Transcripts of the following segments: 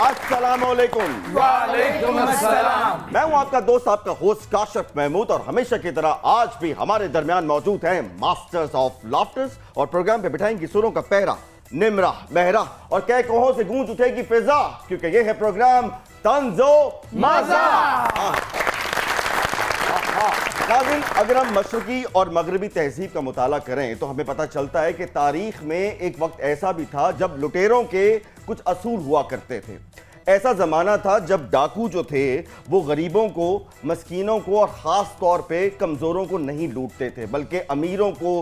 अस्सलामुअलैकुम। वालेकुम अस्सलाम। मैं हूं आपका दोस्त, आपका होस्ट काशिफ महमूद, और हमेशा की तरह आज भी हमारे दरमियान मौजूद हैं मास्टर्स ऑफ लाफ्टर्स, और प्रोग्राम पे बिठाएंगी सुरों का पहरा, निमरा महरा, और कह कहों से गूंज उठेगी फिजा, क्योंकि ये है प्रोग्राम तंजो मजा। नाज़रीन, अगर हम मशरकी और मगरबी तहजीब का मुताला करें तो हमें पता चलता है कि तारीख में एक वक्त ऐसा भी था जब लुटेरों के कुछ असूल हुआ करते थे। ऐसा ज़माना था जब डाकू जो थे वो गरीबों को, मस्कीनों को और ख़ास तौर पे कमज़ोरों को नहीं लूटते थे, बल्कि अमीरों को,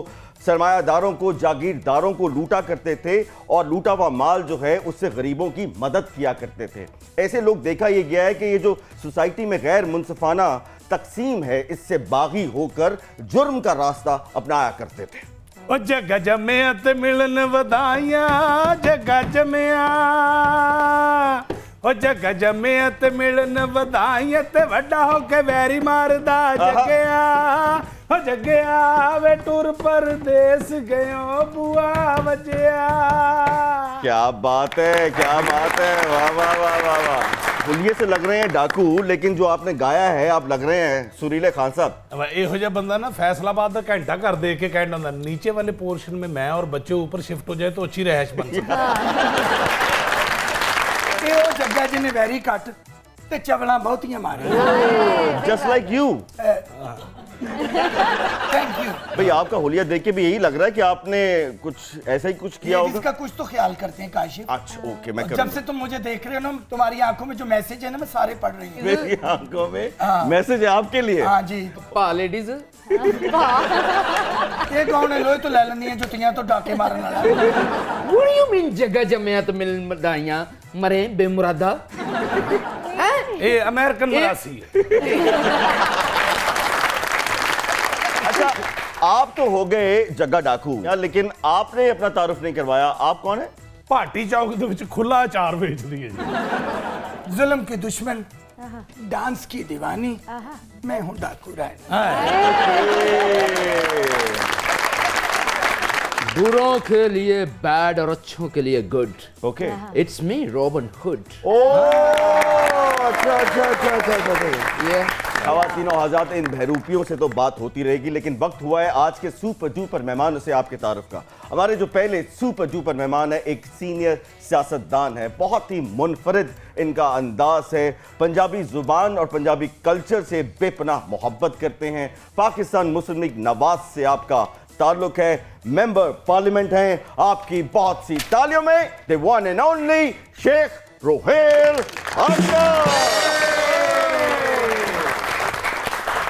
सरमायादारों को, जागीरदारों को लूटा करते थे, और लूटा हुआ माल जो है उससे गरीबों की मदद किया करते थे। ऐसे लोग देखा यह गया है कि ये जो सोसाइटी में गैर मुनसिफाना तकसीम है, इससे बागी होकर जुर्म का रास्ता अपनाया करते थे। ओ जगह जमिया ते मिलन वधाइयां, जगह जमिया, ओ जगह जमिया ते मिलन वधाइयां, ते वड्डा होके वैरी मारदा जगया, ओ जगया वे टूर परदेस गयो बुआ वजया। क्या बात है, क्या बात है, वाह वाह वाह वाह वाह। हुलिये से लग रहे हैं डाकू, लेकिन जो आपने गाया है आप लग रहे हैं सुरीले खान साहब। ਇਹੋ ਜਿਹਾ ਬੰਦਾ ਨਾ फैसलाबाद ਦਾ ਘੰਟਾ ਘਰ ਦੇ ਕੇ ਕਹਿਣ ਹੁੰਦਾ नीचे वाले पोर्शन में मैं और बच्चे ऊपर शिफ्ट हो जाए तो अच्छी रहायश बन सकती ਇਹ ਉਹ ਜੱਗਾ ਜਿਹਨੇ ਵੈਰੀ ਕੱਟ ਤੇ ਚਵਲਾਂ ਬਹੁਤੀਆਂ ਮਾਰੀਆਂ। Just like you. Thank you भाई आपका हुलिया देख के भी यही लग रहा है कि आपने कुछ ऐसा ही कुछ किया होगा। इसका कुछ तो ख्याल करते हैं काशिफ। अच्छा ओके, मैं जब से तुम मुझे देख रहे हो ना, तुम्हारी आंखों में जो मैसेज है ना, मैं सारे पढ़ रही हूँ। मेरी आंखों में मैसेज है आपके लिए। हाँ जी। पा लेडीज ये कौन है? लोहे तो ले लेनी है जुतियां तो डाके मारने वाला। What do you mean जगह जमिया तो मिल मदाइयां मरे बेमुरादा? ये अमेरिकन मरासी है। अच्छा, आप तो हो गए जग्गा डाकू यार, लेकिन आपने अपना तारुफ नहीं करवाया। आप कौन है? ਭਾਟੀ ਚੌਕ ਦੇ ਵਿੱਚ ਖੁੱਲਾ ਅਚਾਰ ਵੇਚਦੀ ਹੈ ਜੀ। जुल्म के दुश्मन, डांस की दीवानी, मैं हूँ डाकू राय। बुरों के लिए बैड और अच्छों के लिए good. Okay. It's me robin hood. अच्छा अच्छा अच्छा अच्छा अच्छा। ये खवातीन और हज़रात, इन बहरूपियों से तो बात होती रहेगी, लेकिन वक्त हुआ है आज के सुपर डुपर मेहमानों से आपके तारुफ का। हमारे जो पहले सुपर डुपर मेहमान है, एक सीनियर सियासतदान है, बहुत ही मुनफरिद इनका अंदाज है, पंजाबी जुबान और पंजाबी कल्चर से बेपनाह मोहब्बत करते हैं, पाकिस्तान मुस्लिम लीग नवाज से आपका ताल्लुक है, मेंबर पार्लियामेंट हैं, आपकी बहुत सी तालियों में the one and only Sheikh Rohail Akhtar.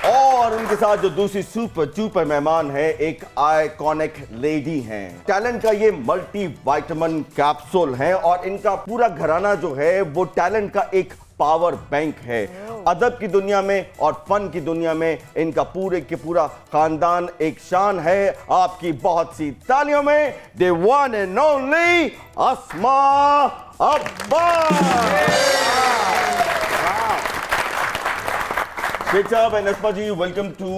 और उनके साथ जो दूसरी सुपर डुपर मेहमान है, एक आइकॉनिक लेडी हैं, टैलेंट का ये मल्टी विटामिन कैप्सूल है, और इनका पूरा घराना जो है वो टैलेंट का एक पावर बैंक है। अदब की दुनिया में और फन की दुनिया में इनका पूरे के पूरा खानदान एक शान है। आपकी बहुत सी तालियों में the one and only Asma Abbas. Sheikh साहब and Asma ji, welcome to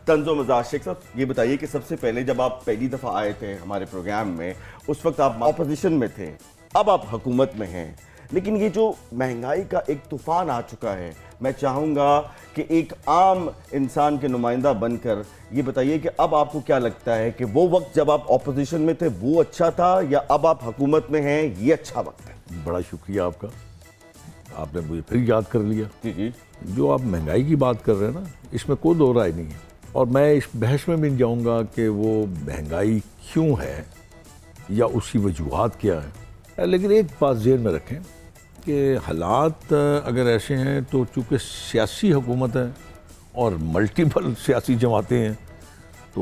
तंजो मज़ा। शेख साहब, ये बताइए कि सबसे पहले जब आप पहली दफ़ा आए थे हमारे प्रोग्राम में, उस वक्त आप ऑपोजिशन में थे, अब आप हुकूमत में हैं, लेकिन ये जो महंगाई का एक तूफान आ चुका है, मैं चाहूँगा कि एक आम इंसान के नुमाइंदा बनकर ये बताइए कि अब आपको क्या लगता है कि वो वक्त जब आप ऑपोजिशन में थे वो अच्छा था, या अब आप हुकूमत में हैं ये अच्छा वक्त है? बड़ा शुक्रिया आपका, आपने मुझे फिर याद कर लिया। जी जी। जो आप महंगाई की बात कर रहे हैं ना, इसमें कोई दो राय नहीं है, और मैं इस बहस में भी नहीं जाऊँगा कि वो महंगाई क्यों है या उसकी वजूहात क्या है, लेकिन एक बात ज़हन में रखें कि हालात अगर ऐसे हैं तो चूँकि सियासी हुकूमत है और मल्टीपल सियासी जमातें हैं, तो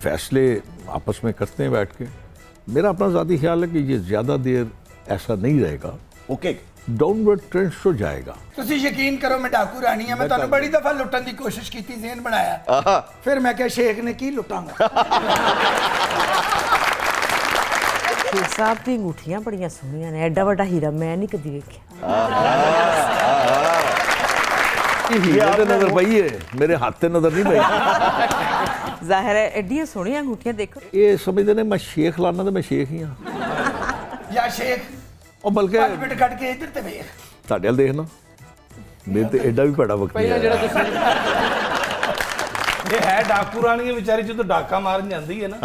फैसले आपस में करते हैं बैठ के। मेरा अपना ज़ाती ख्याल है कि ये ज़्यादा देर ऐसा नहीं रहेगा। ओके, डाउनवर्ड ट्रेंड तो जाएगा। ਤੁਸੀਂ ਯਕੀਨ ਕਰੋ, मैं डाकू रानी है, मैं ਤੁਹਾਨੂੰ बड़ी दफा लुटन की कोशिश की थी, ज़हन बनाया, फिर मैं क्या शेख ने की लुटांगा। शेख साहब दी अंगूठियां बड़ियां सोहणियां ने, एडा वड्डा हीरा मैं नहीं कदी वेखिया। हीरा नजर पई है, मेरे हाथ से नजर नहीं पई। जाहिर है एडियां सोहणियां अंगूठियां देखो। ये समझते ने मैं शेख लाना तो मैं शेख ही हाँ। या शेख और बल्कि मिनट कट के इधर ते वेख, ਤੁਹਾਡੇ ਵੱਲ ਦੇਖਣਾ ਮੇਰੇ ਤੇ ਐਡਾ ਵੀ ਭੜਾ ਵਕਤ ਨਹੀਂ ਪਹਿਲਾਂ ਜਿਹੜਾ ਆਇਆ। ਤੁਸੀਂ ਇਹ ਹੈ ਡਾਕੂ ਰਾਣੀ ਹੈ ਵਿਚਾਰੀ, ਜਦੋਂ ਡਾਕਾ ਮਾਰਨ ਜਾਂਦੀ ਹੈ ਨਾ,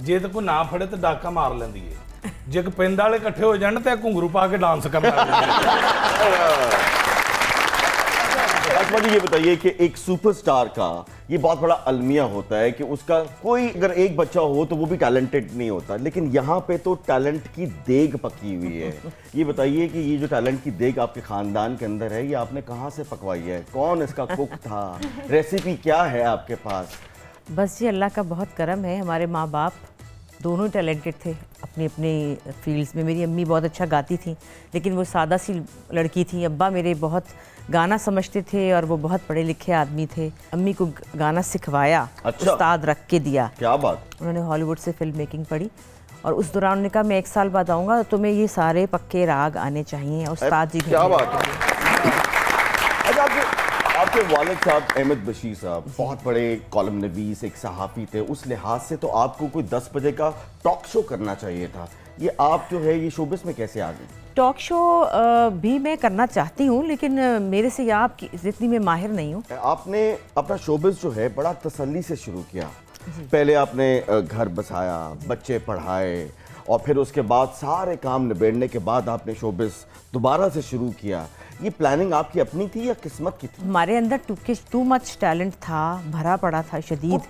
ਜੇ ਤਾਂ ਕੋਈ ਨਾ ਫੜੇ ਤਾਂ ਡਾਕਾ ਮਾਰ ਲੈਂਦੀ ਹੈ। ਜੇ ਕੋਈ ਪਿੰਡ ਵਾਲੇ ਇਕੱਠੇ ਹੋ ਜਾਣ ਤੇ ਘੁੰਗਰੂ पा के डांस करना आसमा जी, ये बताइए कि एक सुपरस्टार का ये बहुत बड़ा अलमिया होता है कि उसका कोई अगर एक बच्चा हो तो वो भी टैलेंटेड नहीं होता, लेकिन यहाँ पे तो टैलेंट की देग पकी हुई है। ये बताइए कि ये जो टैलेंट की देग आपके खानदान के अंदर है, ये आपने कहाँ से पकवाई है? कौन इसका कुक था? रेसिपी क्या है आपके पास? बस जी अल्लाह का बहुत करम है, हमारे माँ बाप दोनों टैलेंटेड थे अपनी अपनी फील्ड्स में। मेरी अम्मी बहुत अच्छा गाती थी, लेकिन वो सादा सी लड़की थी। अब्बा मेरे बहुत गाना समझते थे और वो बहुत पढ़े लिखे आदमी थे। अम्मी को गाना सिखवाया, अच्छा। उस्ताद रख के दिया। क्या बात। उन्होंने हॉलीवुड से फिल्म मेकिंग पढ़ी और उस दौरान उन्होंने कहा मैं 1 साल बाद आऊँगा, तुम्हें ये सारे पक्के राग आने चाहिए। उस्ताद जी क्या भेजे। बात है। अच्छा, आपके वालिद साहब अहमद बशीर साहब बहुत बड़े कॉलम नवीस, एक सहाफ़ी थे। उस लिहाज से तो आपको कोई 10 बजे का टॉक शो करना चाहिए था। ये आप जो है ये शोबिस में कैसे आ गए? टॉक शो भी मैं करना चाहती हूँ, लेकिन मेरे से या आपकी जितनी मैं माहिर नहीं हूँ। आपने अपना शोबिस जो है बड़ा तसल्ली से शुरू किया। पहले आपने घर बसाया, बच्चे पढ़ाए और फिर उसके बाद सारे काम निबेड़ने के बाद आपने शोबिस दोबारा से शुरू किया। ये प्लानिंग आपकी अपनी थी या किस्मत की थी? हमारे अंदर टू मच टैलेंट था, भरा पड़ा था, शदीद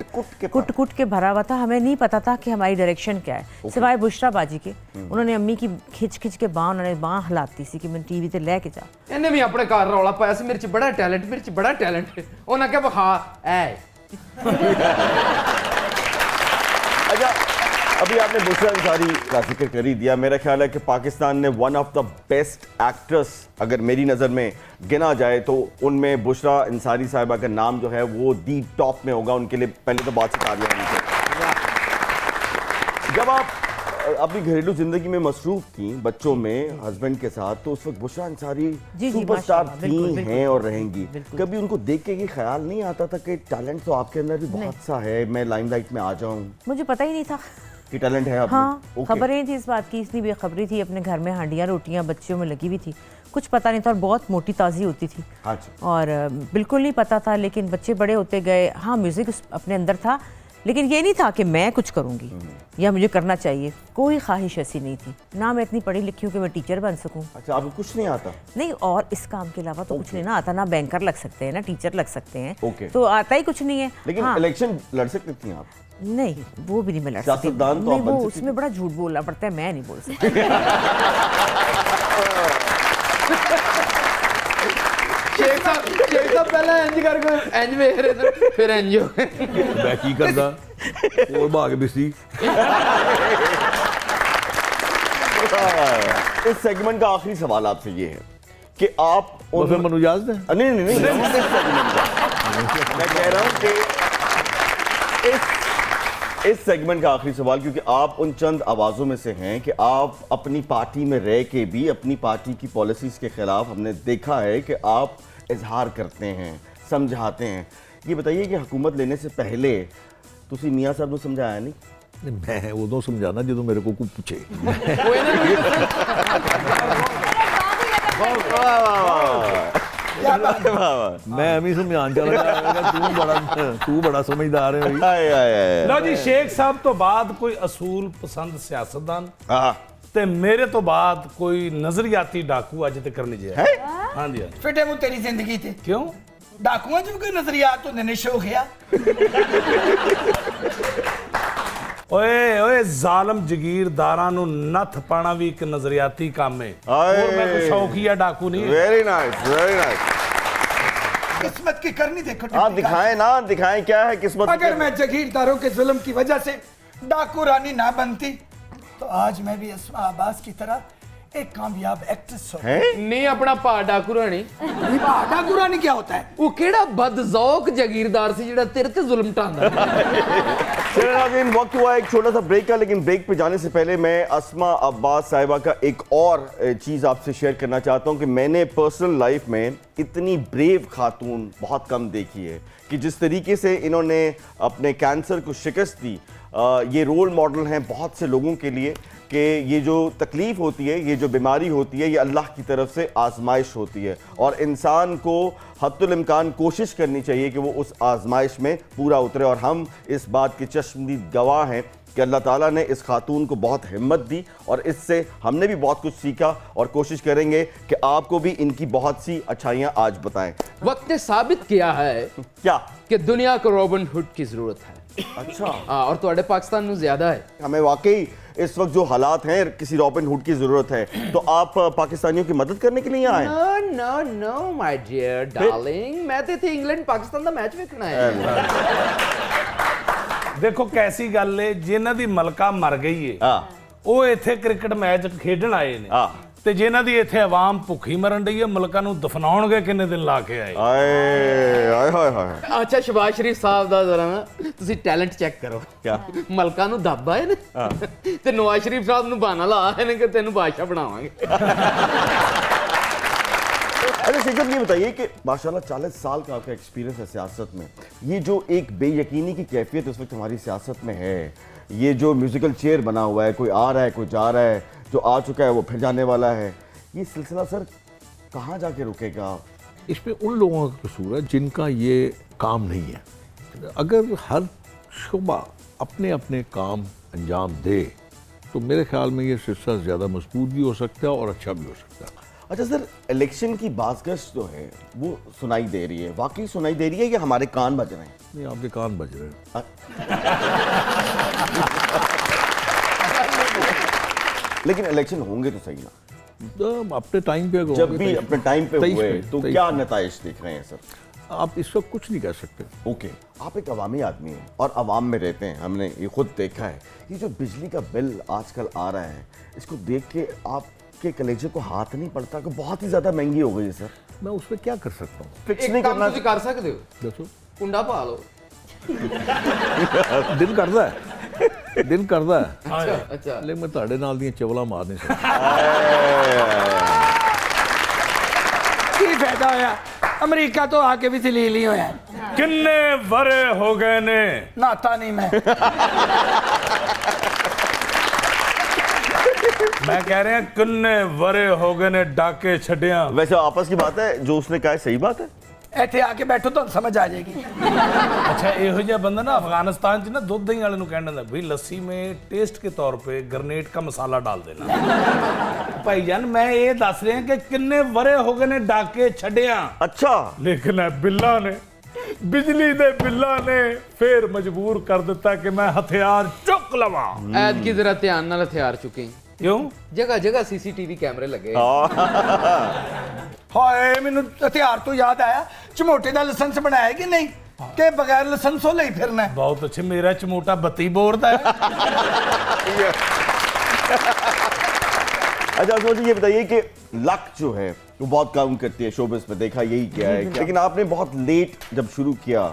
कुट के भरा हुआ था। हमें नहीं पता था कि हमारी डायरेक्शन क्या है, सिवाय बुशरा बाजी के। उन्होंने अम्मी की खिंच के बांह, उन्होंने बांह हिलाती सी कि मैं टीवी ते लेके जा। ਇਹਨੇ ਵੀ ਆਪਣੇ ਘਰ ਰੌਲਾ ਪਾਇਆ ਸੀ, ਮੇਰੇ 'ਚ ਬੜਾ ਟੈਲੈਂਟ, ਮੇਰੇ 'ਚ ਬੜਾ ਟੈਲੈਂਟ ਹੈ। ਉਹਨਾਂ ਕਿਹਾ ਵਿਖਾ ਐ। अच्छा, अभी आपने बुशरा अंसारी का जिक्र कर ही दिया। मेरा ख्याल है कि पाकिस्तान ने one of the best actress अगर मेरी नज़र में गिना जाए तो उनमें बुशरा अंसारी साहिबा का नाम जो है वो दी टॉप में होगा। उनके लिए पहले तो बहुत सी तालियां होनी चाहिए। जब आप अपनी घरेलू जिंदगी में मसरूफ थी बच्चों में, हस्बैंड के साथ, तो उस वक्त बुशरा अंसारी सुपरस्टार माशाल्लाह, थी, बिल्कुल, हैं और रहेंगी। बिल्कुल। कभी उनको देख के ये ख्याल नहीं आता था कि टैलेंट तो आपके अंदर भी बहुत सा है, मैं लाइमलाइट में आ जाऊं? मुझे पता ही नहीं था कि टैलेंट है आप में? हाँ, ओके। खबर नहीं थी इस बात की। इतनी बेखबरी थी, अपने घर में हांडियाँ रोटियाँ बच्चों में लगी हुई थी, कुछ पता नहीं था। और बहुत मोटी ताज़ी होती थी अच्छा। और बिल्कुल नहीं पता था। लेकिन बच्चे बड़े होते गए। हाँ, म्यूज़िक अपने अंदर था, लेकिन ये नहीं था कि मैं कुछ करूँगी या मुझे करना चाहिए। कोई ख्वाहिश ऐसी नहीं थी। ना मैं इतनी पढ़ी लिखी हूँ कि मैं टीचर बन सकूँ, अच्छा, आपको कुछ नहीं आता? नहीं। और इस काम के अलावा तो कुछ नहीं ना आता। ना बैंकर लग सकते हैं, ना टीचर लग सकते हैं। ओके। तो आता ही कुछ नहीं है। लेकिन हाँ, इलेक्शन लड़ सकती थी आप? नहीं, वो भी नहीं मैं लड़ सकती। सियासतदान तो नहीं, आप बन वो सकती उसमें बड़ा झूठ बोलना पड़ता है, मैं नहीं बोल सकती। शेख साहब ਪਹਿਲਾਂ ਇੰਜ ਕਰਕੇ ਇੰਜ ਵੇਖ ਰਹੇ ਤੇ ਫਿਰ ਇੰਜ ਹੋ ਗਏ। मैं की करदा और भाग बिस्ती। इस सेगमेंट का आखिरी सवाल आपसे ये है कि आप और फिर मनु इजाजत है? नहीं नहीं नहीं, इस सेगमेंट का मैं कह रहा हूं कि इस सेगमेंट का आखिरी सवाल, क्योंकि आप उन चंद आवाज़ों में से हैं कि आप अपनी पार्टी में रह के भी अपनी पार्टी की पॉलिसीज़ के ख़िलाफ़ हमने देखा है कि आप इजहार करते हैं, समझाते हैं। ये बताइए कि हुकूमत लेने से पहले तुसी मियाँ साहब को समझाया नहीं? मैं उदों समझाना जो मेरे को पूछे। ਉਹ ਇਹਨਾਂ ਨੂੰ ਵੀ मैं अभी समझान चल रहा तू बड़ा समझदार है भाई। आए, आए, आए। ਲਓ ਜੀ, ਸ਼ੇਖ ਸਾਹਿਬ ਤੋਂ ਬਾਅਦ ਕੋਈ ਅਸੂਲ ਪਸੰਦ ਸਿਆਸਤਦਾਨ हाँ, ਤੇ ਮੇਰੇ ਤੋਂ ਬਾਅਦ ਕੋਈ ਨਜ਼ਰੀਆਤੀ ਡਾਕੂ ਅੱਜ ਤੱਕ ਨਹੀਂ ਜਿਆ। है? ਹਾਂਜੀ ਹਾਂਜੀ। ਫਿੱਟੇ ਮੂੰਹ ਤੇਰੀ ਜ਼ਿੰਦਗੀ ਤੇ ਕਿਉਂ? ਡਾਕੂਆਂ 'ਚ ਵੀ ਕੋਈ ਨਜ਼ਰੀਆਤ ਹੁੰਦੇ ਨੇ, ਸ਼ੌਖਿਆ। ਓਏ ਓਏ, ਜ਼ਾਲਮ ਜਗੀਰਦਾਰਾਂ ਨੂੰ ਨੱਥ ਪਾਣਾ ਵੀ ਇੱਕ ਨਜ਼ਰੀਆਤੀ ਕੰਮ ਹੈ। ਆਏ। ਹੋਰ ਮੈਂ ਕੋਈ ਸ਼ੌਕੀਆ ਡਾਕੂ ਨਹੀਂ। Very nice, very nice. किस्मत की करनी देखो। हाँ, दिखाएं ना, दिखाएं क्या है किस्मत। अगर मैं जगीरदारों के जुल्म की वजह से डाकू रानी ना बनती तो आज मैं भी अस्मा अब्बास की तरह एक कामयाब एक्ट्रेस हो। हैं? ਨਹੀਂ ਆਪਣਾ ਭਾ ਡਾਕੂ ਰਾਣੀ डाकू रानी क्या होता है? ਉਹ ਕਿਹੜਾ ਬਦਜ਼ੌਕ ਜਗੀਰਦਾਰ ਸੀ ਜਿਹੜਾ ਤੇਰੇ ਤੇ ਜ਼ੁਲਮ ਢਾਂਦਾ। चलिए नाज़रीन, वक्त हुआ एक छोटा सा ब्रेक का, लेकिन ब्रेक पे जाने से पहले मैं अस्मा अब्बास साहिबा का एक और चीज़ आपसे शेयर करना चाहता हूँ कि मैंने पर्सनल लाइफ में इतनी ब्रेव खातून बहुत कम देखी है कि जिस तरीके से इन्होंने अपने कैंसर को शिकस्त दी। ये रोल मॉडल हैं बहुत से लोगों के लिए कि ये जो तकलीफ़ होती है, ये जो बीमारी होती है, ये अल्लाह की तरफ से आजमाइश होती है और इंसान को हद्दुल इम्कान कोशिश करनी चाहिए कि वो उस आजमाइश में पूरा उतरे। और हम इस बात के चश्मदीद गवाह हैं कि अल्लाह ताला ने इस खातून को बहुत हिम्मत दी और इससे हमने भी बहुत कुछ सीखा और कोशिश करेंगे कि आपको भी इनकी बहुत सी अच्छाइयाँ आज बताएं। वक्त ने साबित किया है क्या? कि दुनिया को रॉबिन हुड की जरूरत है। अच्छा, और तुम्हारे पाकिस्तान में ज्यादा है। हमें वाकई इस वक्त जो हालात हैं किसी रॉबिन हुड की जरूरत है, तो आप पाकिस्तानियों की मदद करने के लिए आए? No no no my dear darling, मैं तो इत्थे इंग्लैंड पाकिस्तान ਦਾ ਮੈਚ ਵੇਖਣਾ ਹੈ। ਦੇਖੋ ਕੈਸੀ ਗੱਲ ਏ, ਜਿਨ੍ਹਾਂ ਦੀ ਮਲਕਾ ਮਰ ਗਈ ਏ ਉਹ ਇੱਥੇ ਕ੍ਰਿਕਟ ਮੈਚ ਖੇਡਣ ਆਏ ਨੇ ਤੇ ਜਿਨ੍ਹਾਂ ਦੀ ਇੱਥੇ ਆਵਾਮ ਭੁੱਖੀ ਮਰਨ ਡਈ ਏ ਮਲਕਾ ਨੂੰ ਦਫਨਾਉਣਗੇ ਕਿੰਨੇ ਦਿਨ ਲਾ ਕੇ ਆਏ। ਆਏ ਹਾਏ ਹਾਏ। ਅੱਛਾ ਸ਼ਬਾਜ਼ ਸ਼ਰੀਫ ਸਾਹਿਬ ਦਾ ਜ਼ਰਾ ਨਾ ਤੁਸੀਂ ਟੈਲੈਂਟ ਚੈੱਕ ਕਰੋ। क्या? ਮਲਕਾ ਨੂੰ ਦੱਬ ਆਏ ਨੇ ਤੇ ਨਵਾਜ਼ ਸ਼ਰੀਫ ਸਾਹਿਬ ਨੂੰ ਬਹਾਨਾ ਲਾ ਆਏ ਨੇ ਕਿ ਤੈਨੂੰ ਬਾਦਸ਼ਾਹ ਬਣਾਵਾਂਗੇ। अच्छा शेखर, ये बताइए कि माशाल्लाह 40 साल का आपका एक्सपीरियंस है सियासत में, ये जो एक बेयकीनी की कैफियत इस वक्त हमारी सियासत में है, ये जो म्यूजिकल चेयर बना हुआ है, कोई आ रहा है कोई जा रहा है, जो आ चुका है वो फिर जाने वाला है, ये सिलसिला सर कहाँ जाके रुकेगा? इसमें उन लोगों का कसूर है जिनका ये काम नहीं है। अगर हर शुबा अपने अपने काम अंजाम दे तो मेरे ख्याल में ये सिलसिला ज़्यादा मजबूत भी हो सकता है और अच्छा भी हो सकता है। अच्छा सर, इलेक्शन की बाज़गश्त जो है वो सुनाई दे रही है, वाकई सुनाई दे रही है या हमारे कान बज रहे हैं? नहीं, आपके कान बज रहे हैं। लेकिन इलेक्शन होंगे तो सही ना, तो अपने टाइम पे अगर जब होंगे भी तो अपने टाइम पे 23 हुए में, तो 23 क्या में। नताइज दिख रहे हैं सर? आप इस वक्त कुछ नहीं कह सकते। ओके, आप एक अवामी आदमी हैं और अवाम में रहते हैं, हमने ये खुद देखा है। ये जो बिजली का बिल आजकल आ रहा है, इसको देख के आपके कलेजे को हाथ नहीं पड़ता कि बहुत ही ज़्यादा महंगी हो गई है सर? मैं उस पर क्या कर सकता हूँ? फिक्स ਇੱਕ नहीं ਕੰਮ करना? ਤੁਸੀਂ ਕਰ ਸਕਦੇ ਹੋ, दसो। ਕੁੰਡਾ ਪਾ ਲਓ। दिन करता है, दिन करता है, ਅੱਛਾ ਅੱਛਾ। लेकिन मैं ਤੁਹਾਡੇ ਨਾਲ ਦੀਆਂ ਚਵਲਾ ਮਾਰ नहीं सकता। की फायदा होया, अमरीका तो आके भी जलील ही होया। ਕਿੰਨੇ ਵਰੇ ਹੋ ਗਏ ਨੇ। नहाता नहीं मैं। मैं कह रहे हैं किन्ने वरे हो गए ने डाके छड़िया। वैसे आपस की बात है, जो उसने कहा है सही बात है। ਇੱਥੇ ਆ ਕੇ ਬੈਠੋ ਤੁਹਾਨੂੰ ਸਮਝ ਆ ਜਾਏਗੀ। अच्छा ਇਹੋ ਜਿਹਾ ਬੰਦਾ ਨਾ अफगानिस्तान च ना दूध दही वाले ਨੂੰ कहना था भाई लस्सी में टेस्ट के तौर पे ग्रेनेड का मसाला डाल देना। भाईजान मैं ये दस रहा कि किन्ने वरे हो गए ने डाके छड़िया। अच्छा, लेकिन बिल्ला ने बिजली दे बिल्ला ने फिर मजबूर कर दिता कि मैं हथियार चुक लवा। ਐਦ ਕੀ ਜ਼ਰਾ ਧਿਆਨ ਨਾਲ ਹਥਿਆਰ ਚੁੱਕੀ। क्यों? ਜਗ੍ਹਾ ਜਗ੍ਹਾ ਸੀਸੀਟੀਵੀ ਕੈਮਰੇ ਲੱਗੇ। ਹਾਏ ਮੈਨੂੰ ਹਥਿਆਰ ਤੋਂ ਯਾਦ ਆਇਆ, ਝਮੋਟੇ ਦਾ ਲਾਇਸੈਂਸ ਬਣਾਇਆ कि नहीं कि बगैर लाइसेंसों ले ही फिरना है? बहुत अच्छे, मेरा चमोटा 32 बोर दा है। अच्छा मुझे ये बताइए कि लक जो है वो बहुत काम करती है शोबिस में, देखा यही क्या है, लेकिन आपने बहुत लेट जब शुरू किया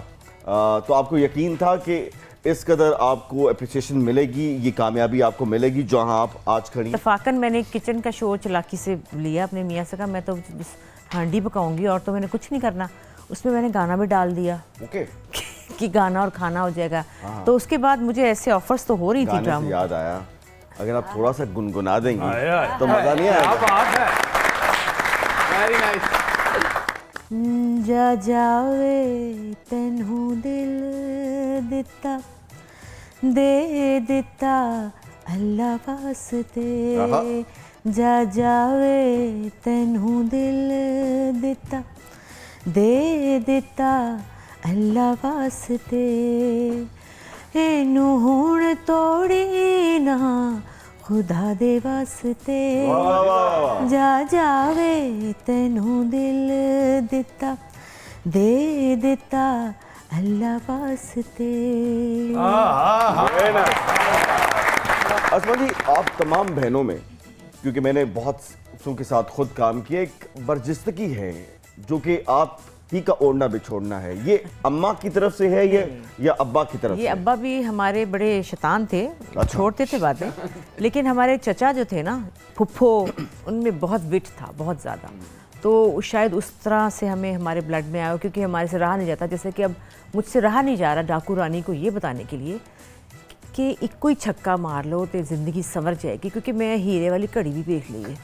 तो आपको यकीन था कि इस कदर आपको अप्रिसिएशन मिलेगी, ये कामयाबी आपको मिलेगी जहां आप आज खड़ी? इतफाकन मैंने किचन का शो चलाकी से लिया अपने मियाँ से, कहा मैं तो बस हांडी पकाऊंगी और तो मैंने कुछ नहीं करना। उसमें मैंने गाना भी डाल दिया ओके कि गाना और खाना हो जाएगा। तो उसके बाद मुझे ऐसे ऑफर्स तो हो रही थी गाने से ड्रामा। याद आया, अगर आप थोड़ा सा गुनगुना देंगी आया। तो मजा नहीं क्या आएगा? बात है। Very nice. जा जावे तैनू दिल दिता दे दिता अल्लाह वास्ते। आहा। जा जावे तैनू दिल दिता दे दिता अल्लाह वास्ते। इनू हुण तोड़ी ना खुदा दे वास्ते। जा जावे तैनू दिल दिता दे दिता अल्लाह वास्ते। असमा जी, आप तमाम बहनों में, क्योंकि मैंने बहुत सो के साथ खुद काम किया, एक बर्जिस्तगी है जो कि आप ही का ओढ़ना बिछोड़ना है, ये अम्मा की तरफ से है ये या अब्बा की तरफ ये से? अब्बा भी हमारे बड़े शैतान थे, छोड़ते थे बातें, लेकिन हमारे चचा जो थे ना फुफ्फो, उनमें बहुत विट था, बहुत ज़्यादा। तो शायद उस तरह से हमें हमारे ब्लड में आया, क्योंकि हमारे से रहा नहीं जाता। जैसे कि अब मुझसे रहा नहीं जा रहा डाकू रानी को ये बताने के लिए कि ਇੱਕੋ ਹੀ ਛੱਕਾ ਮਾਰ ਲਓ ਤੇ ਜ਼ਿੰਦਗੀ ਸੰਵਰ ਜਾਏਗੀ, क्योंकि मैं हीरे वाली घड़ी भी देख ली है।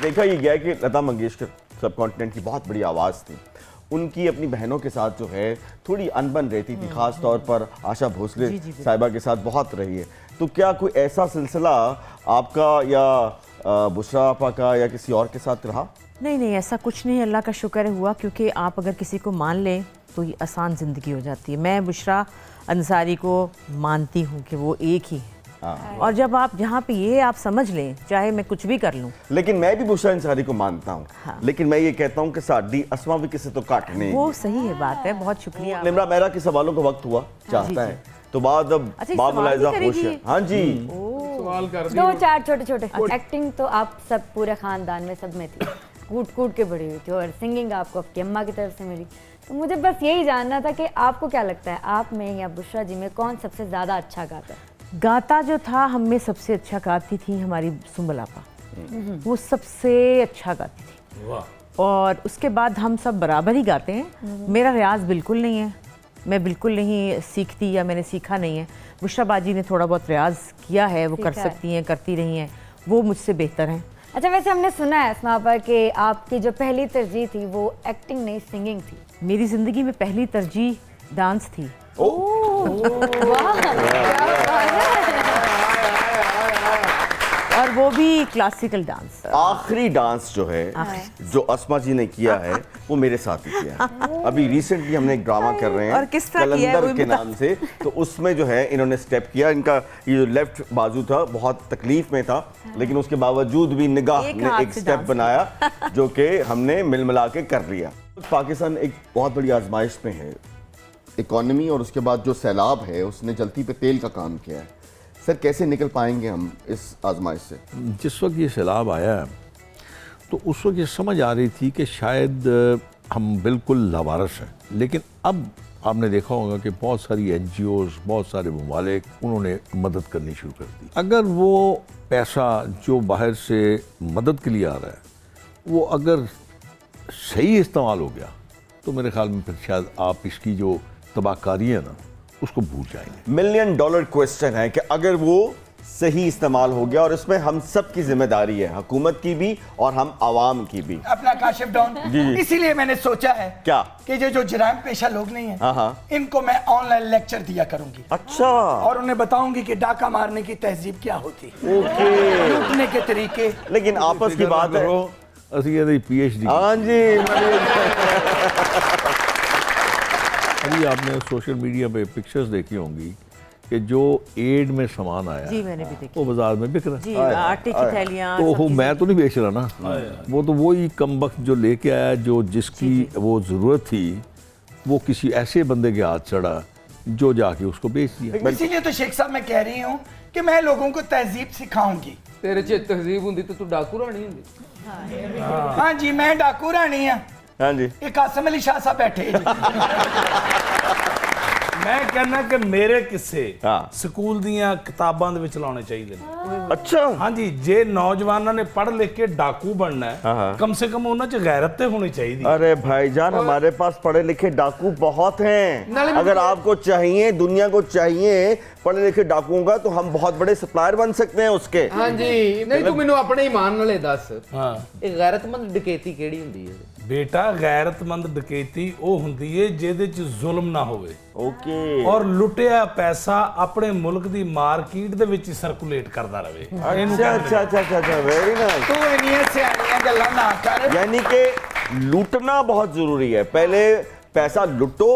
देखा ये गया कि लता मंगेशकर सब कॉन्टिनेंट की बहुत बड़ी आवाज़ थी। उनकी अपनी बहनों के साथ जो है थोड़ी अनबन रहती थी, खास तौर पर आशा भोसले साहिबा के साथ बहुत रही है। तो क्या कोई ऐसा सिलसिला आपका या बुशरा आपा का या किसी और के साथ रहा? नहीं नहीं, ऐसा कुछ नहीं, अल्लाह का शुक्र है हुआ, क्योंकि आप अगर किसी को मान लें तो ये आसान ज़िंदगी हो जाती है। मैं बुशरा अंसारी को मानती हूँ कि वो एक ही है, और जब आप जहाँ पे ये आप समझ लें, चाहे मैं कुछ भी कर लूँ। लेकिन मैं भी बुशरा अंसारी को मानता हूँ, लेकिन मैं ये कहता हूँ कि साडी असमा भी किसी तो काट नहीं। वो सही है, बात है, बहुत शुक्रिया। निम्रा मेरा के सवालों का वक्त हुआ चाहता है, तो बाद अब अच्छा, बाब सवाल भी मुलाहिजा खुश करेगी? है। हाँ जी, सवाल कर दो चार छोटे छोटे। एक्टिंग तो आप सब पूरे खानदान में सब में थी, कूट कूट के बड़ी हुई थी, और सिंगिंग आपको आपकी अम्मा की तरफ से मिली। तो मुझे बस यही जानना था कि आपको क्या लगता है, आप में या बुशरा जी में कौन सबसे ज़्यादा अच्छा गाता है? गाता जो था, हम में सबसे अच्छा गाती थी हमारी सुंबल आपा, वो सबसे अच्छा गाती थी। और उसके बाद हम सब बराबर ही गाते हैं। मेरा रियाज बिल्कुल नहीं है, मैं बिल्कुल नहीं सीखती या मैंने सीखा नहीं है। बुशरा बाजी ने थोड़ा बहुत रियाज किया है, वो कर सकती हैं, करती रही हैं, वो मुझसे बेहतर हैं। अच्छा, वैसे हमने सुना है अस्मा पर कि आपकी जो पहली तरजीह थी वो एक्टिंग नहीं सिंगिंग थी। मेरी ज़िंदगी में पहली तरजीह डांस थी। और वो भी क्लासिकल डांस। आखिरी डांस जो है जो अस्मा जी ने किया है वो मेरे साथ ही किया है। अभी रिसेंटली हमने एक ड्रामा कर रहे हैं और किस तरह किया है वो कलंदर भी के नाम से, तो उसमें जो है इन्होंने स्टेप किया। इनका ये जो लेफ्ट बाजू था बहुत तकलीफ में था, लेकिन उसके बावजूद भी निगाह ने एक स्टेप बनाया जो कि हमने मिल मिला के कर लिया। पाकिस्तान एक बहुत बड़ी आजमाइश में है, इकॉनमी और उसके बाद जो सैलाब है उसने जलती पे तेल का काम किया है। सर कैसे निकल पाएंगे हम इस आजमाइश से? जिस वक्त ये सैलाब आया तो उस वक्त ये समझ आ रही थी कि शायद हम बिल्कुल लावारिस हैं, लेकिन अब आपने देखा होगा कि बहुत सारी NGOs, बहुत सारे ममालिक उन्होंने मदद करनी शुरू कर दी। अगर वो पैसा जो बाहर से मदद के लिए आ रहा है वो अगर सही इस्तेमाल हो गया तो मेरे ख्याल में फिर शायद आप इसकी जो तबाहकारी है ना उसको भूल जाएंगे। $1 मिलियन क्वेश्चन है कि अगर वो सही इस्तेमाल हो गया, और इसमें हम सब की जिम्मेदारी है, हुकूमत की भी और हम आवाम की भी। अपना काशिफ डॉन, इसीलिए मैंने सोचा है क्या कि जो जराइम पेशा लोग नहीं है इनको मैं ऑनलाइन लेक्चर दिया करूंगी। अच्छा। और उन्हें बताऊंगी कि डाका मारने की तहजीब क्या होती, ओके, लूटने के तरीके। लेकिन आपस की बात है PhD। हाँ जी। अभी आपने सोशल मीडिया पे पिक्चर्स देखी होंगी कि जो एड में सामान आया जी, मैंने भी देखी। वो बाजार में बिक रहा जी, आटे की थैलियाँ। तो मैं तो नहीं बेच रहा ना, वो तो वही कमबख्त जो लेके आया, जो जिसकी वो जरूरत थी वो किसी ऐसे बंदे के हाथ चढ़ा जो जाके उसको बेच दिया। इसीलिए तो शेख साहब मैं कह रही हूँ कि मैं लोगों को तहजीब सिखाऊंगी। तेरे च तहजीब हुंदी तो तू डाकू रानी हुंदी। हाँ जी, मैं डाकू रानी हाँ। हाँ जी। ये कासिम अली शाह साहब बैठे हैं जी। मैं कहना कि मेरे किस्से हाँ। ਸਕੂਲ ਦੀਆਂ ਕਿਤਾਬਾਂ ਦੇ ਵਿੱਚ ਲਾਉਣੇ ਚਾਹੀਦੇ ਨੇ। अच्छा। ਹਾਂਜੀ, ਜੇ ਨੌਜਵਾਨਾਂ ਨੇ ਪੜ੍ਹ ਲਿਖ ਕੇ ਡਾਕੂ ਬਣਨਾ ਹੈ, कम से कम ਉਹਨਾਂ 'ਚ गैरत ਤੇ होनी चाहिए। अरे भाईजान, हमारे पास पढ़े लिखे डाकू बहुत हैं। अगर आपको चाहिए, दुनिया को चाहिए पढ़े लिखे डाकुओं का, तो हम बहुत बड़े सप्लायर बन सकते हैं उसके। हाँ जी, नहीं तू मैनू अपने ईमान नाले दस, हाँ, ਇਹ ਗੈਰਤਮੰਦ ਡਕੈਤੀ ਕਿਹੜੀ ਹੁੰਦੀ ਹੈ? बेटा गैरतमंद डकैती ਉਹ ਹੁੰਦੀ ਏ ਜਿਹਦੇ 'ਚ ਜ਼ੁਲਮ ਨਾ ਹੋਵੇ। ओके। ਔਰ ਲੁੱਟਿਆ ਪੈਸਾ ਆਪਣੇ ਮੁਲਕ ਦੀ ਮਾਰਕੀਟ ਦੇ ਵਿੱਚ ਹੀ ਸਰਕੂਲੇਟ ਕਰਦਾ ਰਹੇ। अच्छा अच्छा अच्छा अच्छा, वेरी नाइस। तू इन्नियां सियानियां गल्लां ना कर। यानी कि लूटना बहुत जरूरी है। पहले पैसा लुटो,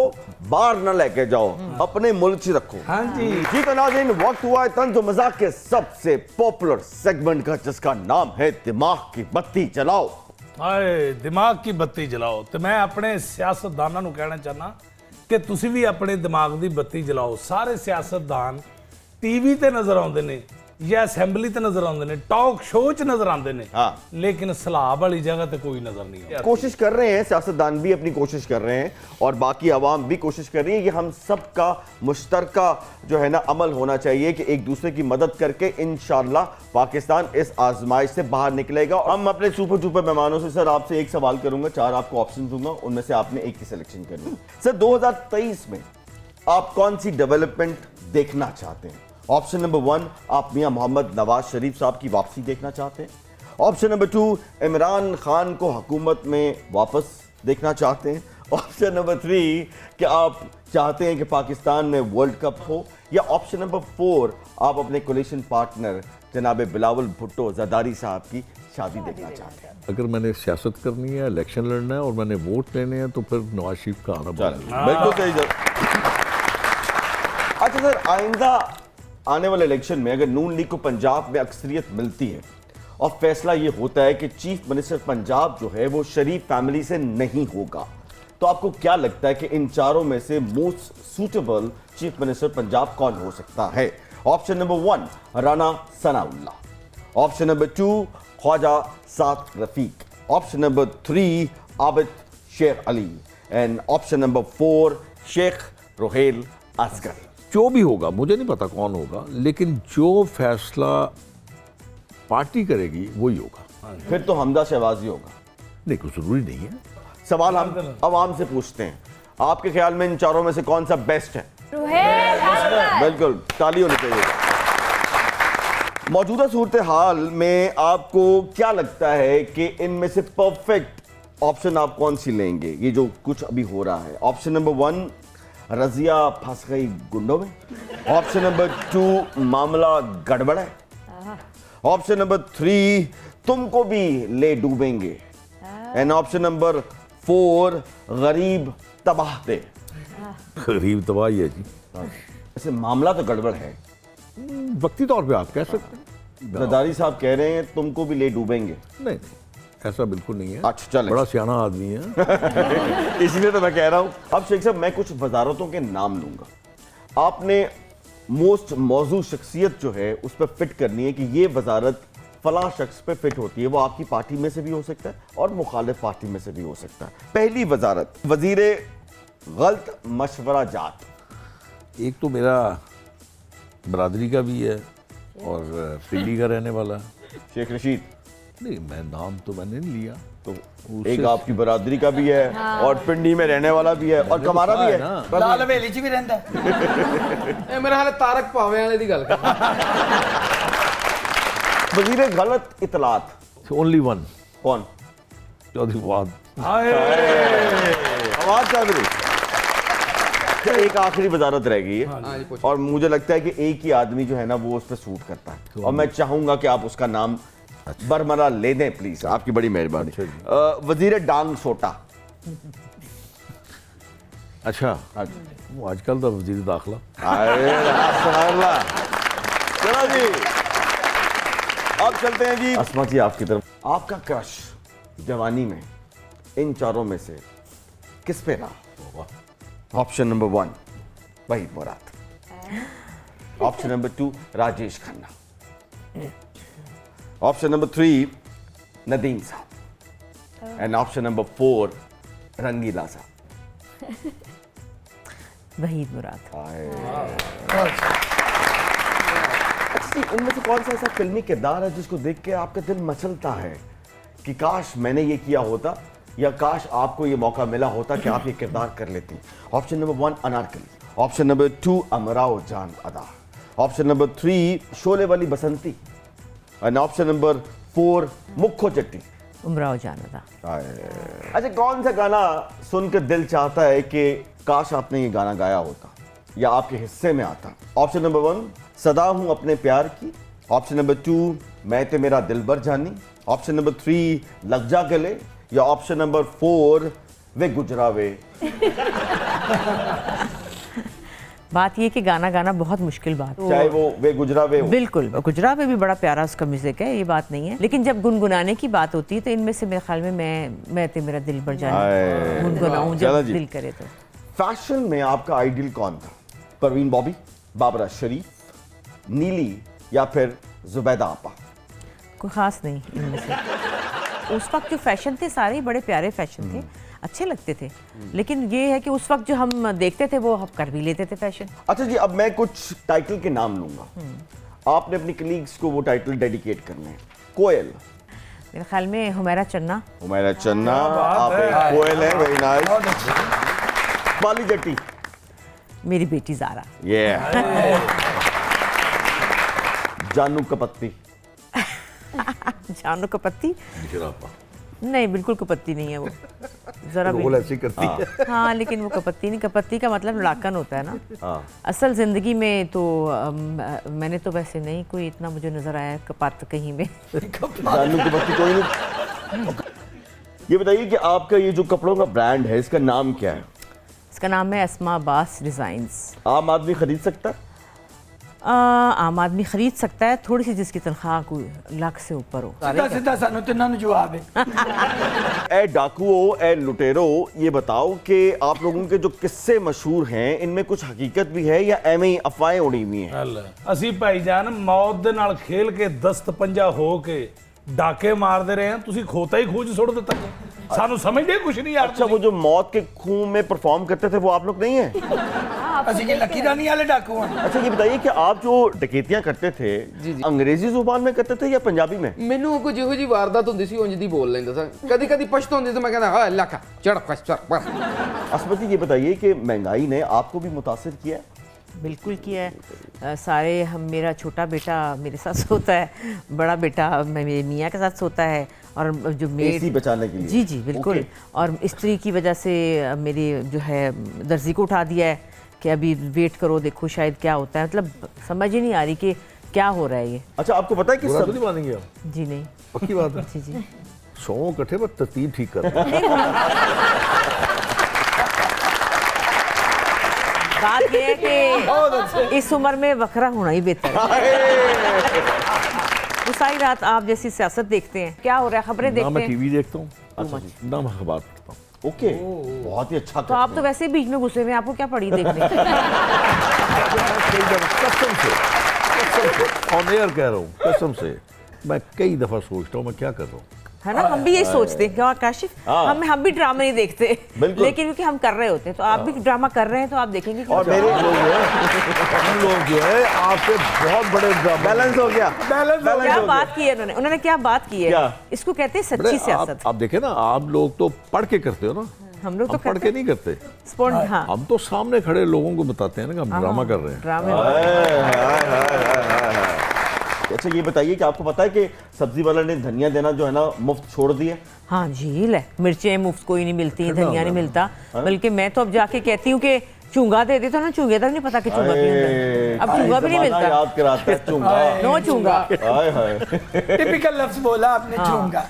बाहर ना लेके जाओ, अपने मुल्क से रखो। हाँ जी। जी तो नाज़रीन, वक्त हुआ है तंज़ व मज़ाक के सबसे पॉपुलर सेगमेंट का, जिसका नाम है दिमाग की बत्ती जलाओ। ਹਾਏ ਦਿਮਾਗ ਕੀ ਬੱਤੀ ਜਲਾਓ। ਤੇ ਮੈਂ ਆਪਣੇ ਸਿਆਸਤਦਾਨਾਂ ਨੂੰ ਕਹਿਣਾ ਚਾਹਨਾ ਕਿ ਤੁਸੀਂ ਵੀ ਆਪਣੇ ਦਿਮਾਗ ਦੀ ਬੱਤੀ ਜਲਾਓ। ਸਾਰੇ ਸਿਆਸਤਦਾਨ ਟੀਵੀ ਤੇ ਨਜ਼ਰ ਆਉਂਦੇ ਨੇ या असैंबली ते नजर आते हैं, टॉक शो च नजर आते हैं, हाँ। लेकिन सलाह वाली जगह ते कोई नजर नहीं आता। कोशिश कर रहे हैं, सियासतदान भी अपनी कोशिश कर रहे हैं और बाकी आवाम भी कोशिश कर रही है। ये हम सब का मुश्तरका जो है ना अमल होना चाहिए कि एक दूसरे की मदद करके इंशाअल्लाह पाकिस्तान इस आजमाइश से बाहर निकलेगा। हम अपने सुपर डुपर मेहमानों से सर आपसे एक सवाल करूंगा, 4 आपको ऑप्शन दूंगा, उनमें से आपने एक की सिलेक्शन करनी है। सर 2023 में आप कौन सी डेवलपमेंट देखना चाहते हैं? ऑप्शन नंबर 1, आप मियां मोहम्मद नवाज शरीफ साहब की वापसी देखना चाहते हैं। ऑप्शन नंबर 2, इमरान खान को हुकूमत में वापस देखना चाहते हैं। ऑप्शन नंबर 3, कि आप चाहते हैं कि पाकिस्तान में वर्ल्ड कप हो। या ऑप्शन नंबर 4, आप अपने कोलिशन पार्टनर जनाब बिलावल भुट्टो जरदारी साहब की शादी देखना चाहते हैं। अगर मैंने सियासत करनी है, इलेक्शन लड़ना है और मैंने वोट लेने हैं तो फिर नवाज शरीफ का आना पड़ेगा। बिल्कुल सही सर। अच्छा सर, आइंदा आने वाले इलेक्शन में अगर नून लीग को पंजाब में अक्सरियत मिलती है और फैसला ये होता है कि चीफ मिनिस्टर पंजाब जो है वो शरीफ फैमिली से नहीं होगा, तो आपको क्या लगता है कि इन चारों में से most suitable chief minister Punjab कौन हो सकता है? Option number 1, Rana Sanaullah. Option number 2, Khawaja Saad Rafique. Option number 3, Abid Sheikh Ali. And option number 4, Sheikh Rohail Asghar. जो भी होगा, मुझे नहीं पता कौन होगा, लेकिन जो फैसला पार्टी करेगी वही होगा। फिर तो हमदा शहबाजी होगा। नहीं, कुछ जरूरी नहीं है। सवाल हम आवाम से पूछते हैं, आपके ख्याल में इन चारों में से कौन सा बेस्ट है? रुहेल असगर। बिल्कुल, ताली होनी चाहिए। मौजूदा सूरत हाल में आपको क्या लगता है कि इनमें से परफेक्ट ऑप्शन आप कौन सी लेंगे? ये जो कुछ अभी हो रहा है। ऑप्शन नंबर 1, रजिया फंस गई गुंडों में। ऑप्शन नंबर 2, मामला गड़बड़ है। ऑप्शन नंबर 3, तुमको भी ले डूबेंगे। एंड ऑप्शन नंबर 4, गरीब तबाह दे। गरीब तबाही है जी। ऐसे मामला तो गड़बड़ है। वक्ती तौर पे आप कह सकते हैं। जरदारी साहब कह रहे हैं तुमको भी ले डूबेंगे। नहीं, ऐसा बिल्कुल नहीं है। अच्छा, चलें। बड़ा सियाना आदमी है। इसलिए तो मैं कह रहा हूं। अब शेख साहब, मैं कुछ वजारतों के नाम लूंगा, आपने मोस्ट मौजू शख्सियत जो है उस पर फिट करनी है कि ये वजारत फला शख्स पे फिट होती है। वो आपकी पार्टी में से भी हो सकता है और मुखालिफ पार्टी में से भी हो सकता है। पहली वजारत, वजीरे गलत मशवरा जात। एक तो मेरा बरादरी का भी है और पिंडी का रहने वाला। शेख रशीद। नहीं, मैं नाम तो मैंने नहीं लिया। तो एक आपकी बरादरी का भी है और पिंडी में रहने वाला भी है और कमारा भी है ना। लाल हवेली च भी रहता है। ਇਹ ਮੇਰੇ ਹਾਲੇ ਤਾਰਕ ਪਾਵੇ ਵਾਲੇ ਦੀ ਗੱਲ ਕਰ। वजीरे गलत इतलात। ओनली वन, कौन? चौधरी फवाद। आवाज चौधरी। एक आखिरी वजारत रह गई है और मुझे लगता है कि एक ही आदमी जो है ना वो उस पर सूट करता है और मैं चाहूंगा कि आप उसका नाम बरमरा ले दें प्लीज, आपकी बड़ी मेहरबानी। वजीर डांग सोटा। अच्छा, वो आजकल तो वजीर दाखिला। चलो जी, अब चलते हैं जी अस्मा जी आपकी तरफ। आपका क्रश जवानी में इन चारों में से किस पे रहा? Option number 1, Waheed Murad. Option number 2, Rajesh Khanna. Option number 3, Nadeem साहब। एंड ऑप्शन नंबर 4, रंगीला साहब। वहीद मुराद। इनमें से कौन सा ऐसा फिल्मी किरदार है जिसको देख के आपका दिल मचलता है कि काश मैंने ये किया होता या काश आपको ये मौका मिला होता कि आप ये किरदार कर लेती? Option number 1, Anarkali. Option number 2, अमराओ जान अदा। ऑप्शन नंबर 3, शोले वाली बसंती। एंड ऑप्शन नंबर 4, मुखो चट्टी। उमराव जानदा। अच्छा, कौन सा गाना सुनकर दिल चाहता है कि काश आपने ये गाना गाया होता या आपके हिस्से में आता? ऑप्शन नंबर 1, सदा हूं अपने प्यार की। ऑप्शन नंबर 2, मैं ते मेरा दिलबर जानी। ऑप्शन नंबर 3, लग जा गले। या ऑप्शन नंबर 4, वे गुजरावे। बात ये कि गाना गाना बहुत मुश्किल बात है। चाहे वो वे गुजरावे हो। बिल्कुल, गुजरावे भी बड़ा प्यारा उसका म्यूजिक है, ये बात नहीं है, लेकिन जब गुनगुनाने की बात होती है तो इनमें से मेरे ख्याल में मैं ते मेरा दिल भर जाने गुनगुनाऊं जब दिल करे तो। फैशन में आपका आइडियल कौन था? परवीन बॉबी, बाबरा शरीफ, नीली या फिर जुबैदा आपा? कोई ख़ास नहीं इनमें से। उस वक्त जो फैशन थे सारे ही बड़े प्यारे फैशन थे, अच्छे लगते थे, लेकिन ये है कि उस वक्त जो हम देखते थे वो हम कर भी लेते थे फैशन। अच्छा जी, अब मैं कुछ टाइटल के नाम लूंगा, आपने अपनी कलीग्स को वो टाइटल डेडिकेट करने हैं। कोयल, मेरे ख्याल में हुमैरा चन्ना। हुमैरा चन्ना, आप एक कोयल है, वेरी नाइस। पाली जट्टी, मेरी बेटी ज़ारा। ये जानू कपत्ती, जानू कपत्ती? शराफा नहीं, बिल्कुल कपत्ती नहीं है वो, जरा भी रोल ऐसी करती है। हाँ, लेकिन वो कपत्ती नहीं, कपत्ती का मतलब लड़ाकन होता है ना। हाँ। असल जिंदगी में तो मैंने तो वैसे नहीं कोई इतना मुझे नजर आया कपात कहीं में। जानू कपत्ती कोई नहीं। ये बताइए कि आपका ये जो कपड़ों का ब्रांड है, इसका नाम क्या है? इसका नाम है अस्मा अब्बास डिज़ाइंस। आम आदमी खरीद सकता है? आम आदमी खरीद सकता है, थोड़ी सी जिसकी तनख्वाह कोई लाख से ऊपर हो। सीधा सीधा सानू तिन्हां नूं जवाब है। ए डाकुओ, ए लुटेरो, ये बताओ कि आप लोगों के जो किस्से मशहूर हैं, इनमें कुछ हकीकत भी है या एवं ही अफवाहें उड़ी हुई हैं? ਅਸੀਂ ਭਾਈਜਾਨ ਮੌਤ ਦੇ ਨਾਲ ਖੇਲ ਕੇ ਦਸਤ ਪੰਜਾ ਹੋ ਕੇ ਡਾਕੇ ਮਾਰਦੇ ਰਹੇ ਹਾਂ, ਤੁਸੀਂ ਖੋਤਾ ਹੀ ਖੂਜ ਸੁੱਟ ਦਿੱਤਾ ਸਾਨੂੰ ਸਮਝਦੇ ਕੁਛ ਨਹੀਂ ਯਾਰ। अच्छा, वो जो मौत के खूह में परफॉर्म करते थे वो आप लोग नहीं है? ਅਸੀਂ ਕੀ ਲੱਕੀ ਰਾਣੀ वाले डाकू हैं? अच्छा, ये बताइए कि आप जो डकैतियां करते थे, अंग्रेजी जुबान में करते थे या पंजाबी में? ਮੈਨੂੰ ਕੋਈ ਜਿਹੋ ਜੀ ਵਾਰਦਾਤ ਹੁੰਦੀ ਸੀ ਉਂਝ ਦੀ ਬੋਲ ਲੈਂਦਾ ਸਾਂ, ਕਦੀ ਕਦੀ ਪਛਤ ਹੁੰਦੀ ਤਾਂ ਮੈਂ ਕਹਿੰਦਾ ਹਾਂ ਲੱਖ ਚੜ ਫਸ ਚੜ ਪਰ। असमत जी, ये बताइए कि महंगाई ने आपको भी मुतासिर किया है? बिल्कुल किया है। सारे हम, मेरा छोटा बेटा मेरे साथ सोता है, बड़ा बेटा मेरे मियाँ के साथ सोता है, और जो एसी बचाने के लिए? जी जी बिल्कुल। और स्त्री की वजह से मेरी जो है दर्जी को उठा दिया है कि अभी वेट करो, देखो शायद क्या होता है। मतलब समझ ही नहीं आ रही कि क्या हो रहा है ये। अच्छा, आपको पता है कि बुरा तो नहीं मानेंगे आप? जी नहीं। पक्की बात है। जी जी। 100 इकट्ठे पर तरतीब ठीक कर। बात ये है कि इस उम्र में वखरा होना ही बेहतर है। वो सारी रात आप जैसी सियासत देखते हैं, क्या हो रहा है खबरें ना देखते मैं हैं, टीवी देखता हूँ, अच्छा जी, ना मैं अखबार पढ़ता हूँ। ओके, बहुत ही अच्छा तो आप तो वैसे ही बीच में घुसे हुए हैं, आपको क्या पड़ी देखने की? कसम से ऑन एयर कह रहा हूँ, कसम से मैं कई दफा सोचता हूँ मैं क्या कर रहा हूँ। है ना, हम भी यही सोचते हैं क्या काशिफ, हम भी ड्रामा नहीं देखते, बिल्कुल। लेकिन क्योंकि हम कर रहे होते हैं, तो आप भी ड्रामा कर रहे हैं, तो आप देखेंगे कि और मेरे हम लोग जो है आपसे बहुत बड़े ड्रामा। बैलेंस हो गया, क्या बात की है उन्होंने क्या बात की है, क्या? इसको कहते हैं सच्ची सियासत। आप देखे ना, आप लोग तो पढ़ के करते हो ना, हम लोग तो पढ़ के नहीं करते। हाँ, हम तो सामने खड़े लोगों को बताते हैं ना कि हम ड्रामा कर रहे हैं। ड्रामे। अच्छा, ये बताइए कि आपको पता है कि सब्जी वाला ने धनिया देना जो है ना मुफ्त छोड़ दिया? हाँ जी, ले मिर्चें मुफ्त कोई नहीं मिलती, धनिया नहीं मिलता, बल्कि मैं तो अब जाके कहती हूँ कि चूंगा दे देता ना, चूंगे तक नहीं पता कि चूंगा क्यों है। अब चूंगा भी नहीं मिलता। याद कराता है चूंगा। नो चूंगा। हाय हाय। टिपिकल लफ्ज बोला आपने, चूंगा।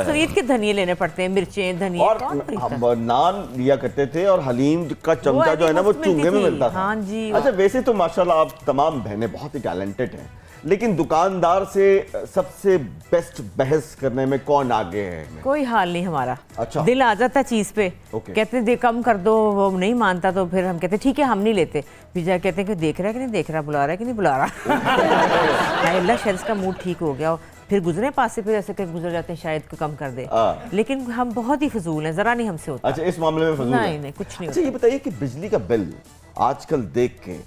खरीद के धनिये लेने पड़ते हैं, मिर्चें धनिया। और कौन खरीदता है? हम नान लिया करते थे और हलीम का चमचा जो है ना वो मुफ्त मिलती चूंगे में थी। मिलता था। हाँ जी। अच्छा, वैसे तो माशाल्लाह आप तमाम बहनें बहुत ही टैलेंटेड हैं, लेकिन दुकानदार से सबसे बेस्ट बहस करने में कौन आगे है? कोई हाल नहीं हमारा। अच्छा। दिल आ जाता चीज पे, ओके। कहते हैं कम कर दो, वो नहीं मानता तो फिर हम कहते हैं ठीक है हम नहीं लेते, फिर जा कहते हैं कि देख रहा है कि नहीं देख रहा, बुला रहा है कि नहीं बुला रहा। अल्लाह शायद इसका मूड ठीक हो गया हो, फिर गुजरे पास से, फिर ऐसे करके गुजर जाते हैं शायद को कम कर दे, लेकिन हम बहुत ही फजूल हैं, जरा नहीं हमसे होता। अच्छा, इस मामले में फजूल है? नहीं नहीं कुछ नहीं अच्छा, ये बताइए कि बिजली का बिल आजकल देख के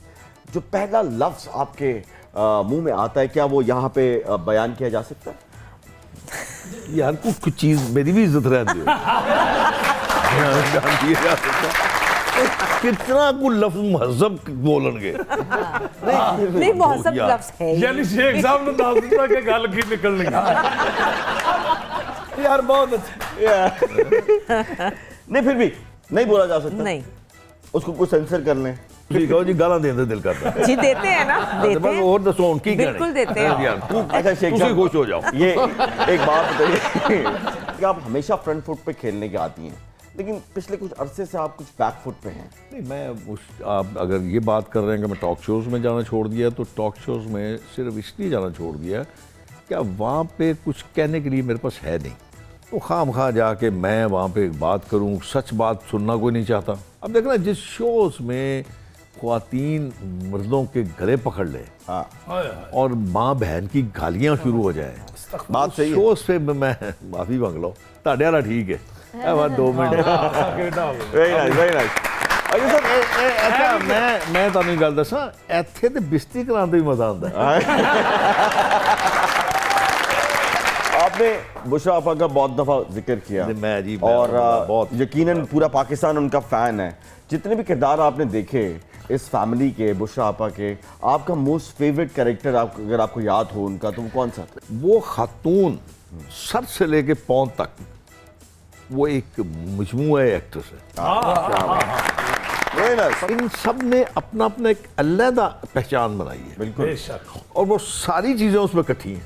जो पहला लफ्ज आपके मुंह में आता है, क्या वो यहाँ पे बयान किया जा सकता है? यार कुछ चीज मेरी भी इज्जत रहती है। कितना कुछ लफ्ज महजब बोलणगे। नहीं बहुत लफ्ज है ही। यानी शेख साहब ने दस दिता कि गल की निकल लगी। यार बहुत अच्छा। नहीं, फिर भी नहीं बोला जा सकता? नहीं, उसको कुछ सेंसर कर लें। ठीक है जी, गाला देने दिल करता है। जी देते हैं ना, देते हैं, और दसो उनकी बिल्कुल देते हैं। अच्छा शेख तुम साहब, खुश हो जाओ। ये एक बात बताइए कि आप हमेशा फ्रंट फुट पे खेलने के आती हैं, लेकिन पिछले कुछ अरसे से आप कुछ बैक फुट पे हैं। नहीं, मैं आप अगर ये बात कर रहे हैं कि मैं टॉक शोज़ में जाना छोड़ दिया, तो टॉक शोज़ में सिर्फ इसलिए जाना छोड़ दिया क्या वहाँ पे कुछ कहने के लिए मेरे पास है नहीं, तो खाम जाके मैं वहाँ पे एक बात करूँ, सच बात सुनना कोई नहीं चाहता। अब देखना, जिस शोज़ में ख्वातीन मर्दों के गले पकड़ ले हाँ और माँ बहन की गालियां शुरू हो जाए, बात सही है। शोज पे मैं माफी मांग लो, ਤੁਹਾਡੇ ਵਾਲਾ ठीक है। ਇਹ बात 2 minute very nice very nice. Ajay sir ਅੱਛਾ ਮੈਂ ਤੁਹਾਨੂੰ ਇੱਕ ਗੱਲ ਦੱਸਾਂ, ਇੱਥੇ ਤੇ ਬਿਸਤੀ ਕਰਾਉਣ ਦਾ ਹੀ ਮਜ਼ਾ ਆਉਂਦਾ ਹੈ। आपने बुशरा आपा का बहुत दफा जिक्र किया मैं जी और बहुत यकीनन पूरा पाकिस्तान उनका फैन है। जितने भी किरदार आपने देखे इस फैमिली के, बुशरा आपा के, आपका मोस्ट फेवरेट कैरेक्टर अगर आपको याद हो उनका तो वो कौन सा था? वो खातून सर से लेके पांव तक वो एक मजमूआ एक्ट्रेस है। Very nice। इन सब ने अपना अपना एक अलग पहचान बनाई है बिल्कुल। और वो सारी चीजें उसमें इकट्ठी हैं।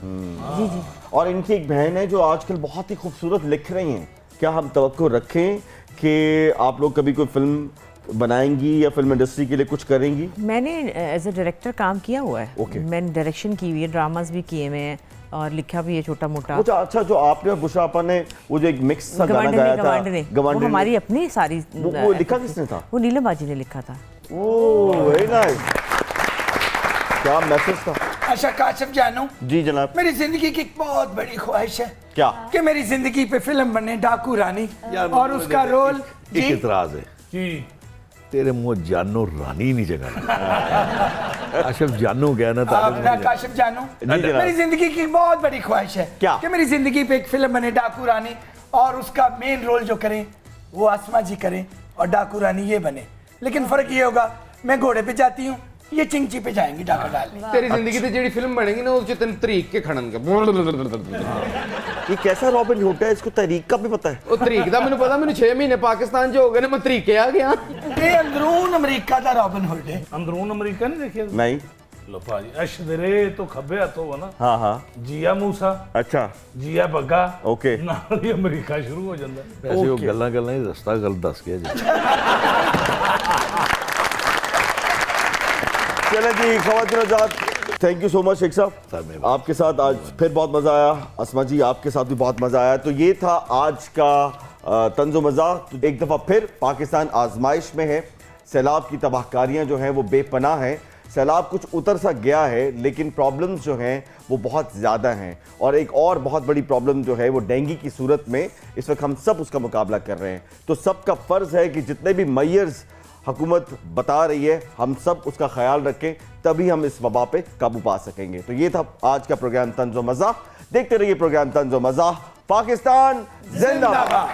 जी जी। और इनकी एक बहन है जो आजकल बहुत ही खूबसूरत लिख रही हैं। क्या हम तवक्को रखें कि आप लोग कभी कोई फिल्म बनाएंगी या फिल्म इंडस्ट्री के लिए कुछ करेंगी? मैंने एज ए डायरेक्टर काम किया हुआ है। Okay। मैंने डायरेक्शन की हुई है, ड्रामास भी किए हुए हैं और लिखा भी है छोटा मोटा। वो जो अच्छा जो आपने और बुशरा आपा ने वो जो एक मिक्स सा गाना गाया था गवांडने, वो हमारी अपनी सारी। वो लिखा किसने था? वो नीलम बाजी ने लिखा था। Oh very nice. क्या मैसेज था? अच्छा काशिफ जानू, जी जनाब। मेरी जिंदगी की एक बहुत बड़ी ख्वाहिश है क्या? कि मेरी जिंदगी पे फिल्म बने डाकू रानी और उसका रोल एक जी इतराज है, जी तेरे मुंह जानो रानी नहीं जगह। आशफ जानू गया ना अपना काशिफ जानू, जनाब। मेरी जिंदगी की एक बहुत बड़ी ख्वाहिश है क्या? कि मेरी जिंदगी पे एक फिल्म बने डाकू रानी और उसका मेन रोल जो करें वो आसमा जी करें और डाकू रानी ये बने। लेकिन फर्क ये होगा, मैं घोड़े पे जाती हूँ, ये चिंची पे जाएंगी डाका डालने। तेरी जिंदगी ते जेडी फिल्म बनेगी ना उससे तेन तरीक के खड़न का ये कैसा रॉबिन हुड है? इसको तरीक का भी पता है? ਉਹ ਤਰੀਕ ਦਾ ਮੈਨੂੰ ਪਤਾ, ਮੈਨੂੰ 6 ਮਹੀਨੇ ਪਾਕਿस्तान 'ਚ ਹੋ ਗਏ ਨੇ, ਮੈਂ ਤਰੀਕੇ ਆ ਗਿਆ। ये अंदरून अमेरिका का रॉबिन हुड है। अंदरून अमेरिका नहीं देखे? नहीं। लो भाजी अशदरे तो खब्बे हथों वा ना, हाँ हाँ जिया मूसा अच्छा जिया बग्गा ओके। नाल ही अमेरिका शुरू हो जाता है। वैसे वो गल्ला गल्ला ही रस्ता गल दस गया जी। चले जी खवातीन हज़रात, thank you so much Sheikh साहब, आपके साथ आज फिर बहुत मज़ा आया। अस्मा जी आपके साथ भी बहुत मज़ा आया। तो ये था आज का तंज़ो मज़ाक। एक दफ़ा फिर पाकिस्तान आजमाइश में है। सैलाब की तबाहकारियाँ जो हैं वो बेपनाह हैं। सैलाब कुछ उतर सा गया है लेकिन प्रॉब्लम्स जो हैं वो बहुत ज़्यादा हैं। और एक और बहुत बड़ी प्रॉब्लम जो है वो डेंगू की सूरत में इस वक्त हम सब उसका मुकाबला कर रहे हैं। तो सबका फ़र्ज़ है कि जितने भी मेयर्स हुकूमत बता रही है हम सब उसका ख्याल रखें, तभी हम इस वबा पे काबू पा सकेंगे। तो ये था आज का प्रोग्राम तंज़ो मज़ाक। देखते रहिए प्रोग्राम तंज़ो मज़ाक। पाकिस्तान जिंदाबाद।